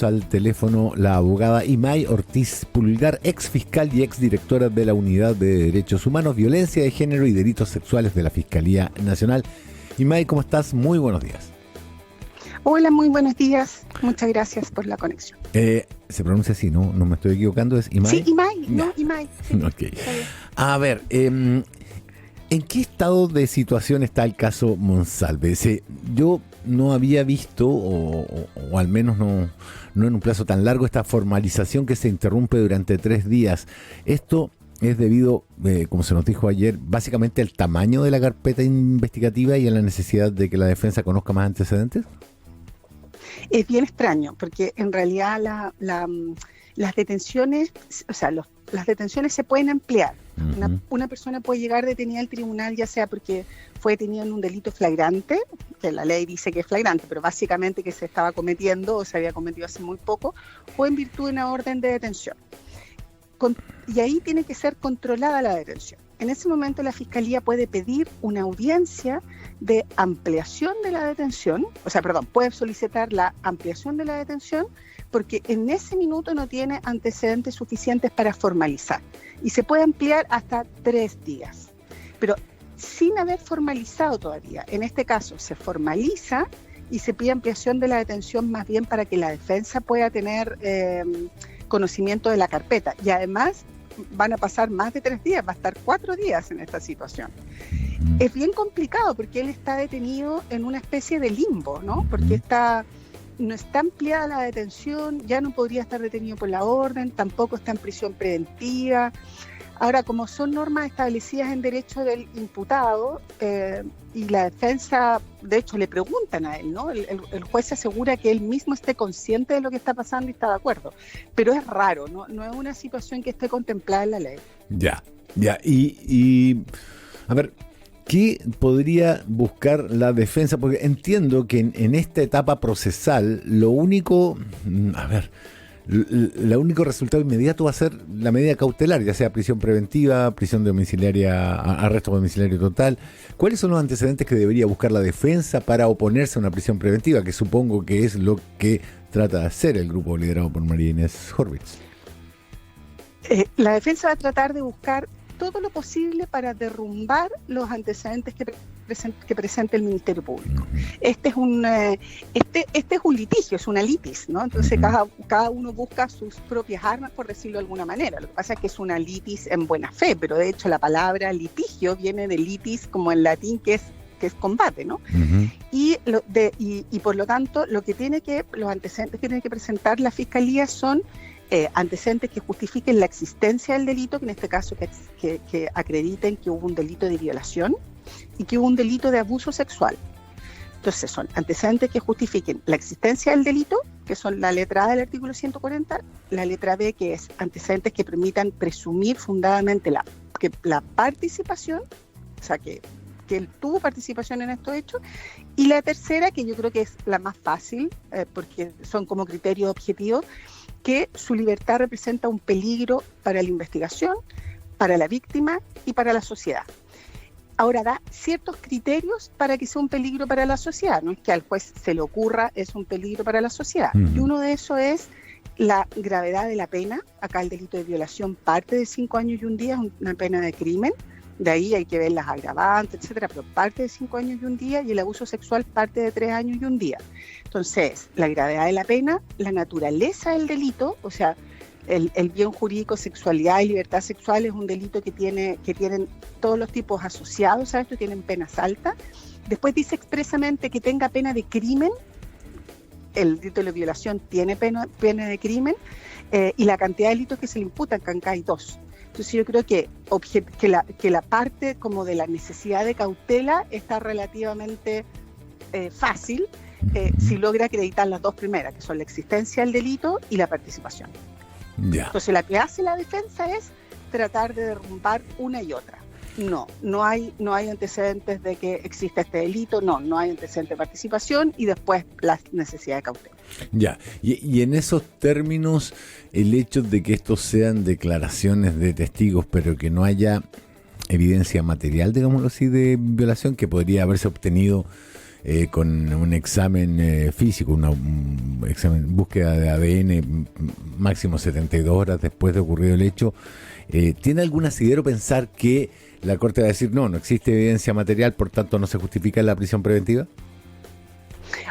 Al teléfono la abogada Imay Ortiz Pulgar, ex fiscal y ex directora de la Unidad de Derechos Humanos, Violencia de Género y Delitos Sexuales de la Fiscalía Nacional. Imay, ¿cómo estás? Muy buenos días. Hola, muy buenos días. Muchas gracias por la conexión. Se pronuncia así, ¿no? No me estoy equivocando, ¿es Imay? Sí, Imay, no, Imay. Sí. Okay. A ver, ¿en qué estado de situación está el caso Monsalve? Yo no había visto, o al menos no en un plazo tan largo, esta formalización que se interrumpe durante 3 días. Esto es debido, como se nos dijo ayer, básicamente al tamaño de la carpeta investigativa y a la necesidad de que la defensa conozca más antecedentes. Es bien extraño, porque en realidad las detenciones, o sea, las detenciones se pueden ampliar. Una persona puede llegar detenida al tribunal, ya sea porque fue detenida en un delito flagrante, que la ley dice que es flagrante, pero básicamente que se estaba cometiendo o se había cometido hace muy poco, o en virtud de una orden de detención. Y ahí tiene que ser controlada la detención. En ese momento la Fiscalía puede pedir una audiencia de ampliación de la detención, puede solicitar la ampliación de la detención porque en ese minuto no tiene antecedentes suficientes para formalizar. Y se puede ampliar hasta 3 días, pero sin haber formalizado todavía. En este caso se formaliza y se pide ampliación de la detención más bien para que la defensa pueda tener conocimiento de la carpeta. Y además van a pasar más de 3 días, va a estar 4 días en esta situación. Es bien complicado porque él está detenido en una especie de limbo, ¿no? Porque no está ampliada la detención, ya no podría estar detenido por la orden, tampoco está en prisión preventiva. Ahora, como son normas establecidas en derecho del imputado, y la defensa, de hecho, le preguntan a él, ¿no? El juez se asegura que él mismo esté consciente de lo que está pasando y está de acuerdo. Pero es raro, no es una situación que esté contemplada en la ley. Ya. Y a ver, ¿qué podría buscar la defensa? Porque entiendo que en esta etapa procesal, el único resultado inmediato va a ser la medida cautelar, ya sea prisión preventiva, prisión domiciliaria, arresto domiciliario total. ¿Cuáles son los antecedentes que debería buscar la defensa para oponerse a una prisión preventiva? Que supongo que es lo que trata de hacer el grupo liderado por María Inés Horvitz. La defensa va a tratar de buscar todo lo posible para derrumbar los antecedentes que presente el Ministerio Público. Este es un litigio, es una litis, ¿no? Entonces cada uno busca sus propias armas, por decirlo de alguna manera. Lo que pasa es que es una litis en buena fe, pero de hecho la palabra litigio viene de litis, como en latín, que es combate, ¿no? Y por lo tanto, los antecedentes que tiene que presentar la Fiscalía son antecedentes que justifiquen la existencia del delito, que en este caso que acrediten que hubo un delito de violación y que hubo un delito de abuso sexual. Entonces son antecedentes que justifiquen la existencia del delito, que son la letra A del artículo 140, la letra B, que es antecedentes que permitan presumir fundadamente la participación, o sea, que él tuvo participación en estos hechos, y la tercera, que yo creo que es la más fácil, porque son como criterios objetivos, que su libertad representa un peligro para la investigación, para la víctima y para la sociedad. Ahora da ciertos criterios para que sea un peligro para la sociedad, no es que al juez se le ocurra, es un peligro para la sociedad. Y uno de esos es la gravedad de la pena. Acá el delito de violación parte de 5 años y 1 día, es una pena de crimen. De ahí hay que ver las agravantes, etcétera, pero parte de 5 años y 1 día, y el abuso sexual parte de 3 años y 1 día. Entonces, la gravedad de la pena, la naturaleza del delito, o sea, el bien jurídico, sexualidad y libertad sexual es un delito que tienen todos los tipos asociados a esto, tienen penas altas. Después dice expresamente que tenga pena de crimen, el delito de la violación tiene pena de crimen, y la cantidad de delitos que se le imputan, que acá hay 2. Entonces yo creo que la parte como de la necesidad de cautela está relativamente fácil si logra acreditar las 2 primeras, que son la existencia del delito y la participación. Entonces la que hace la defensa es tratar de derrumbar una y otra. No hay antecedentes de que exista este delito, no hay antecedentes de participación, y después la necesidad de cautela. Ya, y en esos términos, el hecho de que estos sean declaraciones de testigos, pero que no haya evidencia material, digámoslo así, de violación que podría haberse obtenido con un examen físico, un examen, búsqueda de ADN máximo 72 horas después de ocurrido el hecho. ¿Tiene algún asidero pensar que la Corte va a decir no existe evidencia material, por tanto no se justifica la prisión preventiva?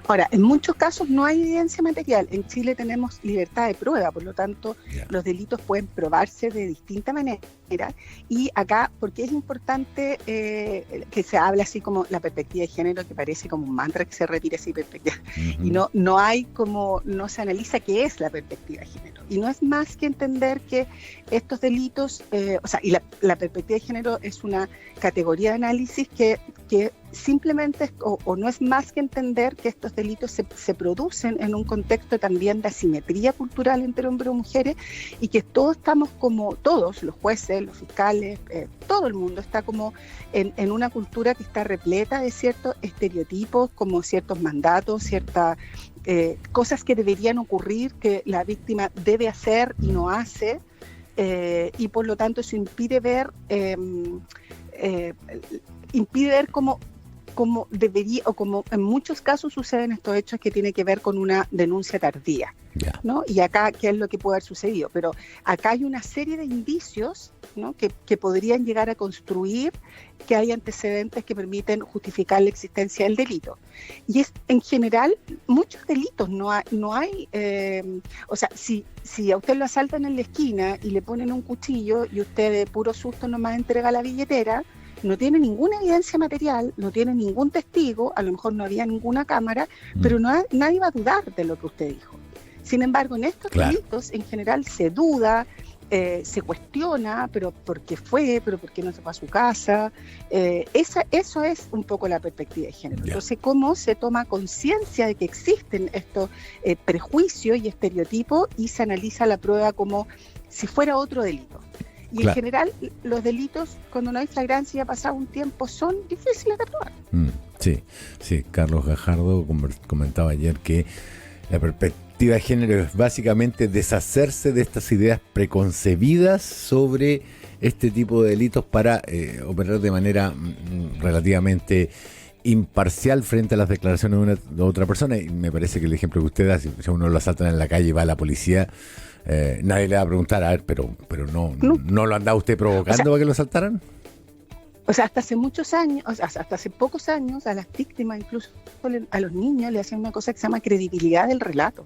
Ahora, en muchos casos no hay evidencia material. En Chile tenemos libertad de prueba, por lo tanto, los delitos pueden probarse de distinta manera. Y acá, porque es importante que se hable así como la perspectiva de género, que parece como un mantra que se repite así, perspectiva. Y no hay como, no se analiza qué es la perspectiva de género. Y no es más que entender que estos delitos, y la perspectiva de género es una categoría de análisis que simplemente o no es más que entender que estos delitos se producen en un contexto también de asimetría cultural entre hombres y mujeres, y que todos estamos como, todos, los jueces, los fiscales, todo el mundo está como en una cultura que está repleta de ciertos estereotipos, como ciertos mandatos, ciertas cosas que deberían ocurrir, que la víctima debe hacer y no hace, y por lo tanto eso impide ver como debería, o como en muchos casos suceden estos hechos que tiene que ver con una denuncia tardía, ¿no? Y acá, ¿qué es lo que puede haber sucedido? Pero acá hay una serie de indicios, ¿no? que podrían llegar a construir que hay antecedentes que permiten justificar la existencia del delito. Y es, en general, muchos delitos no hay si a usted lo asaltan en la esquina y le ponen un cuchillo y usted de puro susto nomás entrega la billetera, no tiene ninguna evidencia material, no tiene ningún testigo, a lo mejor no había ninguna cámara, pero nadie va a dudar de lo que usted dijo. Sin embargo, en estos delitos en general se duda, se cuestiona, pero ¿por qué fue? ¿Pero por qué no se fue a su casa? Eso es un poco la perspectiva de género. Entonces, ¿cómo se toma conciencia de que existen estos prejuicios y estereotipos y se analiza la prueba como si fuera otro delito? Y en general, los delitos, cuando no hay flagrancia y ha pasado un tiempo, son difíciles de probar. Sí. Carlos Gajardo comentaba ayer que la perspectiva de género es básicamente deshacerse de estas ideas preconcebidas sobre este tipo de delitos para operar de manera relativamente imparcial frente a las declaraciones de otra persona. Y me parece que el ejemplo que usted da, si uno lo asaltan en la calle y va a la policía, nadie le va a preguntar, a ver, pero no lo andaba usted provocando para que lo asaltaran. Hasta hace muchos años, hasta hace pocos años, a las víctimas, incluso a los niños, le hacían una cosa que se llama credibilidad del relato.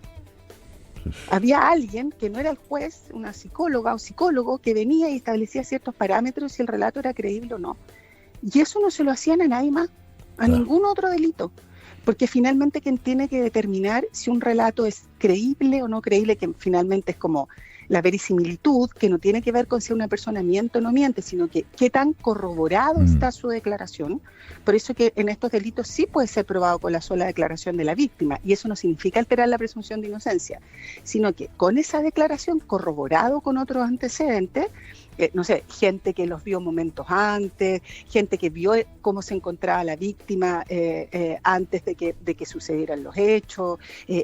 Había alguien que no era el juez, una psicóloga o psicólogo, que venía y establecía ciertos parámetros si el relato era creíble o no. Y eso no se lo hacían a nadie más, a ningún otro delito. Porque finalmente quien tiene que determinar si un relato es creíble o no creíble, que finalmente es como la verisimilitud, que no tiene que ver con si una persona miente o no miente, sino que qué tan corroborado está su declaración. Por eso que en estos delitos sí puede ser probado con la sola declaración de la víctima, y eso no significa alterar la presunción de inocencia, sino que con esa declaración corroborado con otros antecedentes, gente que los vio momentos antes, gente que vio cómo se encontraba la víctima antes de que sucedieran los hechos,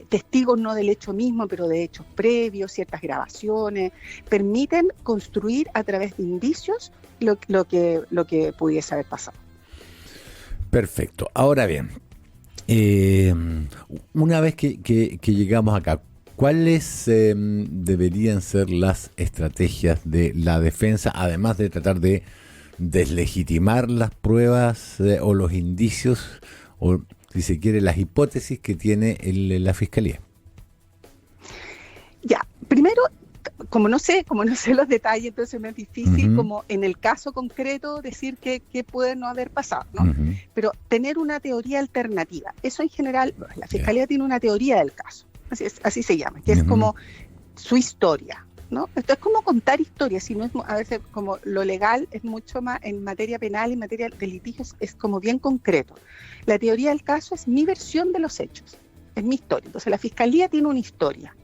testigos no del hecho mismo, pero de hechos previos, ciertas grabaciones, permiten construir a través de indicios lo que pudiese haber pasado. Perfecto. Ahora bien, una vez que llegamos acá, ¿cuáles deberían ser las estrategias de la defensa, además de tratar de deslegitimar las pruebas o los indicios, o si se quiere, las hipótesis que tiene la Fiscalía? Primero, como no sé los detalles, entonces me es difícil como en el caso concreto decir qué puede no haber pasado, ¿no? Pero tener una teoría alternativa. Eso en general, la Fiscalía tiene una teoría del caso. Así se llama, que es como su historia, ¿no? Esto es como contar historias, si no es, a veces como lo legal es mucho más, en materia penal, en materia de litigios, es como bien concreto. La teoría del caso es mi versión de los hechos, es mi historia. Entonces la Fiscalía tiene una historia.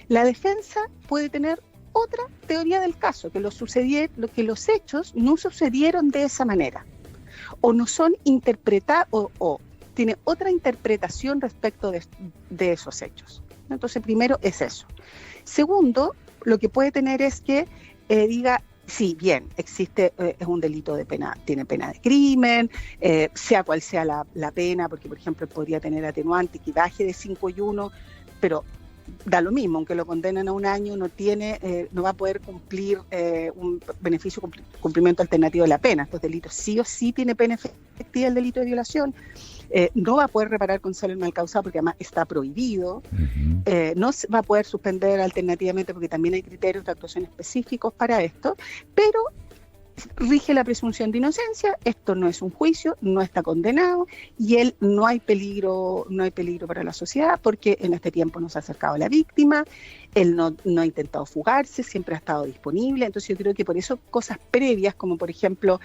La defensa puede tener otra teoría del caso, que los hechos no sucedieron de esa manera, o no son interpretados, o tiene otra interpretación respecto de esos hechos. Entonces, primero es eso. Segundo, lo que puede tener es que diga, Sí, bien, existe, es un delito de pena, tiene pena de crimen, sea cual sea la pena, porque por ejemplo podría tener atenuante que baje de 5 y 1, pero da lo mismo, aunque lo condenen a un año, no va a poder cumplir un beneficio cumplimiento alternativo de la pena. Estos delitos sí o sí tiene pena efectiva el delito de violación. No va a poder reparar con solo el mal causado porque además está prohibido. No se va a poder suspender alternativamente porque también hay criterios de actuación específicos para esto, pero rige la presunción de inocencia. Esto no es un juicio, no está condenado y él no hay peligro para la sociedad porque en este tiempo no se ha acercado a la víctima, él no ha intentado fugarse, siempre ha estado disponible. Entonces yo creo que por eso cosas previas, como por ejemplo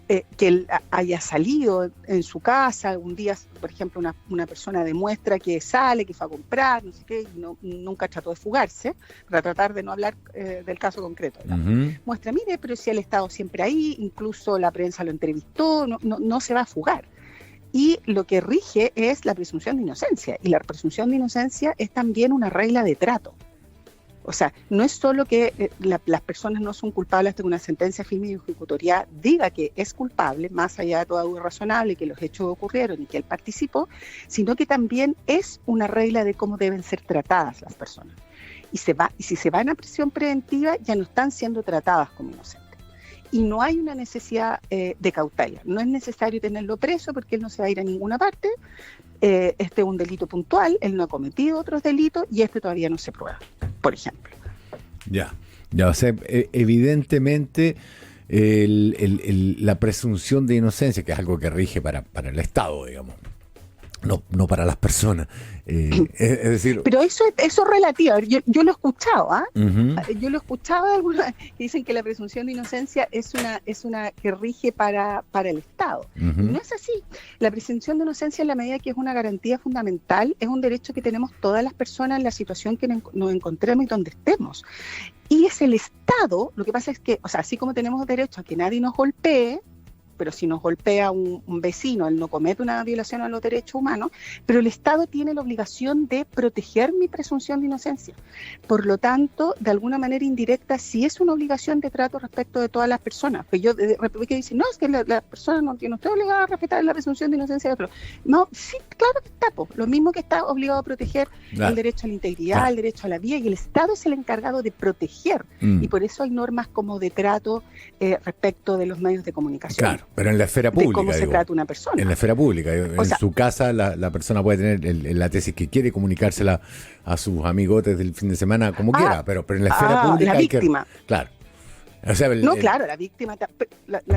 que él haya salido en su casa algún día, por ejemplo una persona demuestra que sale, que fue a comprar, no sé qué, y nunca trató de fugarse, para tratar de no hablar del caso concreto. Muestra, mire, pero si él ha estado siempre ahí, incluso la prensa lo entrevistó, no se va a fugar. Y lo que rige es la presunción de inocencia, y la presunción de inocencia es también una regla de trato. O sea, no es solo que las personas no son culpables hasta que una sentencia firme y ejecutoria diga que es culpable, más allá de toda duda razonable, que los hechos ocurrieron y que él participó, sino que también es una regla de cómo deben ser tratadas las personas. Y si se van a prisión preventiva, ya no están siendo tratadas como inocentes. Y no hay una necesidad de cautela. No es necesario tenerlo preso porque él no se va a ir a ninguna parte. Este es un delito puntual, él no ha cometido otros delitos y este todavía no se prueba, por ejemplo. Ya, o sea, evidentemente la presunción de inocencia, que es algo que rige para el Estado, digamos, no para las personas. Es decir... Pero eso es relativo. Yo lo he escuchado, Uh-huh. Yo lo he escuchado de algunas que dicen que la presunción de inocencia es una que rige para el Estado. Uh-huh. No es así. La presunción de inocencia, en la medida que es una garantía fundamental, es un derecho que tenemos todas las personas en la situación que nos encontremos y donde estemos. Y es el Estado, lo que pasa es que, o sea, así como tenemos derecho a que nadie nos golpee, pero si nos golpea un vecino, él no comete una violación a los derechos humanos, pero el Estado tiene la obligación de proteger mi presunción de inocencia. Por lo tanto, de alguna manera indirecta, sí es una obligación de trato respecto de todas las personas. Pues yo, de repente, que dicen, no, es que la persona no está obligada a respetar la presunción de inocencia de otro. No, sí, claro que está, lo mismo que está obligado a proteger el derecho a la integridad, el derecho a la vida, y el Estado es el encargado de proteger. Y por eso hay normas como de trato respecto de los medios de comunicación. Claro. Pero en la esfera pública. De cómo se trata una persona. En la esfera pública. Su casa, la persona puede tener la tesis que quiere, comunicársela a sus amigotes del fin de semana como quiera, pero en la esfera pública. La víctima. Claro. O sea, claro, la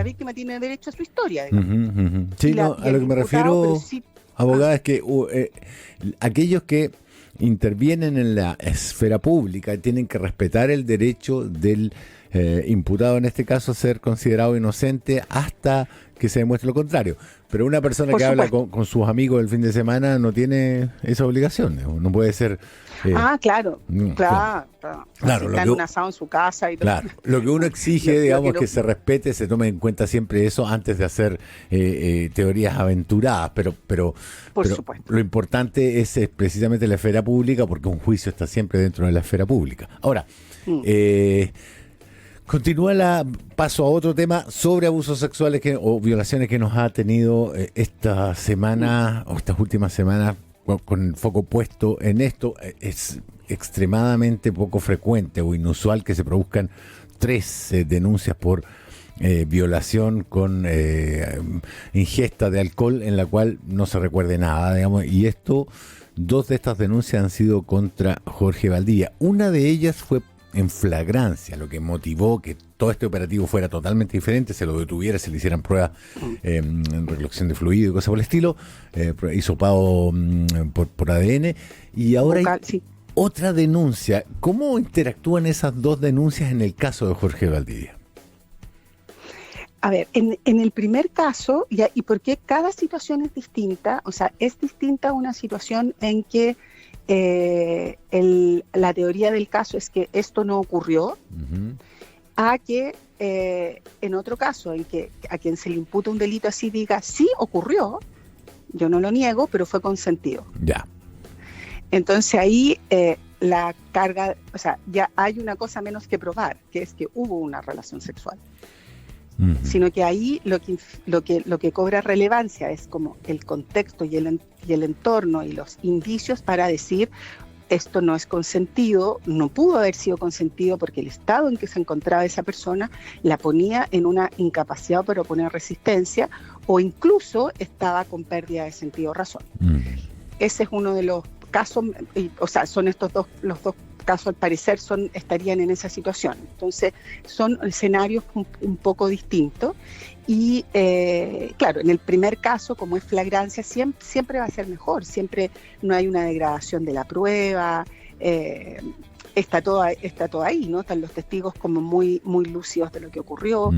víctima tiene derecho a su historia. Sí, a lo que me refiero, abogada, es que aquellos que intervienen en la esfera pública tienen que respetar el derecho del imputado, en este caso, a ser considerado inocente hasta que se demuestre lo contrario. Pero una persona que habla con sus amigos el fin de semana no tiene esa obligación, no puede ser... claro. Están un asado en su casa y todo. Claro, lo que uno exige, digamos, que se respete, se tome en cuenta siempre eso antes de hacer teorías aventuradas, pero supuesto. Lo importante es precisamente la esfera pública, porque un juicio está siempre dentro de la esfera pública. Ahora, paso a otro tema sobre abusos sexuales o violaciones que nos ha tenido esta semana o estas últimas semanas con el foco puesto en esto. Es extremadamente poco frecuente o inusual que se produzcan 3 denuncias por violación con ingesta de alcohol en la cual no se recuerde nada, digamos, y 2 de estas denuncias han sido contra Jorge Valdivia. Una de ellas fue en flagrancia, lo que motivó que todo este operativo fuera totalmente diferente, se lo detuviera, se le hicieran pruebas en recolección de fluido y cosas por el estilo, hisopado por ADN, y ahora hay otra denuncia. ¿Cómo interactúan esas 2 denuncias en el caso de Jorge Valdivia? A ver, en el primer caso, y porque cada situación es distinta, o sea, es distinta una situación en que la teoría del caso es que esto no ocurrió, a que en otro caso en que a quien se le imputa un delito así diga, sí ocurrió, yo no lo niego, pero fue consentido. Ya. Entonces ahí la carga, o sea, ya hay una cosa menos que probar, que es que hubo una relación sexual. Sino que ahí lo que cobra relevancia es como el contexto y el entorno y los indicios para decir esto no es consentido, no pudo haber sido consentido porque el estado en que se encontraba esa persona la ponía en una incapacidad para oponer resistencia o incluso estaba con pérdida de sentido o razón. Ese es uno de los casos, o sea, son los dos casos al parecer estarían en esa situación. Entonces son escenarios un poco distintos y claro, en el primer caso, como es flagrancia, siempre va a ser mejor, siempre no hay una degradación de la prueba, está todo ahí, ¿no? Están los testigos como muy, muy lúcidos de lo que ocurrió.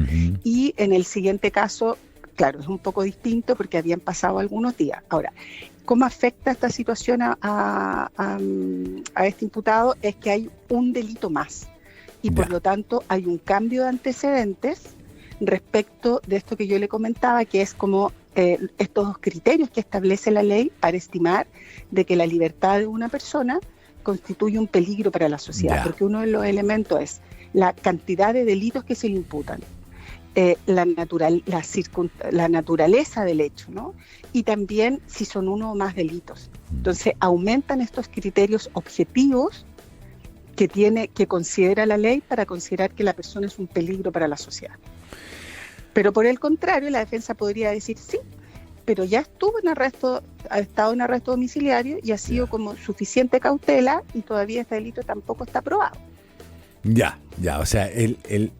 Y en el siguiente caso, claro, es un poco distinto porque habían pasado algunos días. Ahora, ¿cómo afecta esta situación a este imputado? Es que hay un delito más y por lo tanto hay un cambio de antecedentes respecto de esto que yo le comentaba, que es como estos dos criterios que establece la ley para estimar de que la libertad de una persona constituye un peligro para la sociedad, porque uno de los elementos es la cantidad de delitos que se le imputan, la naturaleza del hecho, ¿no? Y también si son uno o más delitos. Entonces aumentan estos criterios objetivos que considera la ley para considerar que la persona es un peligro para la sociedad. Pero por el contrario, la defensa podría decir sí, pero ya ha estado en arresto domiciliario y ha sido como suficiente cautela y todavía este delito tampoco está probado. O sea, él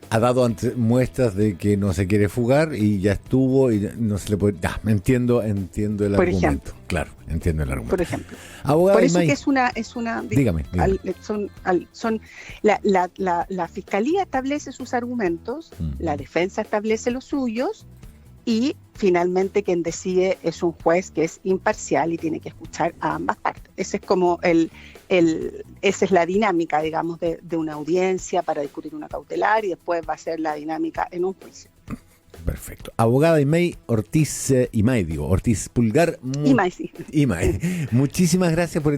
ha dado muestras de que no se quiere fugar y ya estuvo y no se le puede... entiendo el argumento. Ejemplo. Claro, entiendo el argumento. Por ejemplo. Abogado, por eso que es una dígame. La fiscalía establece sus argumentos, la defensa establece los suyos y finalmente quien decide es un juez que es imparcial y tiene que escuchar a ambas partes. Ese es como esa es la dinámica, digamos, de una audiencia para discutir una cautelar y después va a ser la dinámica en un juicio. Perfecto. Abogada Imay Ortiz, Ortiz Pulgar. Imay, sí. Imay, muchísimas gracias por